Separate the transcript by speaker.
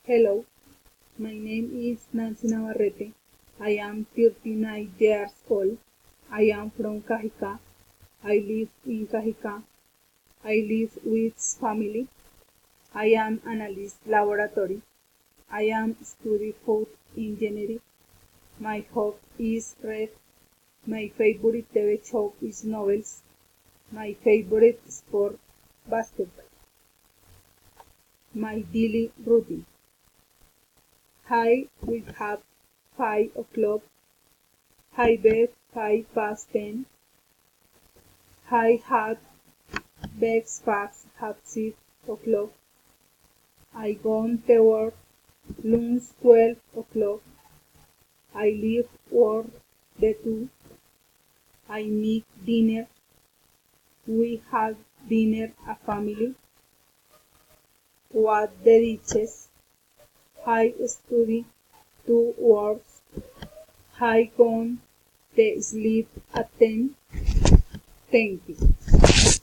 Speaker 1: Hello, my name is Nancy Navarrete. I am 39 years old. I am from Cajica. I live in Cajica. I live with family. I am analyst laboratory. I am study food engineering. My hobby is read. My favorite TV show is novels. My favorite sport basketball. My daily routine. I wake up 5 o'clock. I bed 10. I have breakfast at 6 o'clock. I go to work lunch 12 o'clock. I leave work at 2. I make dinner. We have dinner a family. What the dishes. I study 2 hours. I go to sleep at 10. Thank you.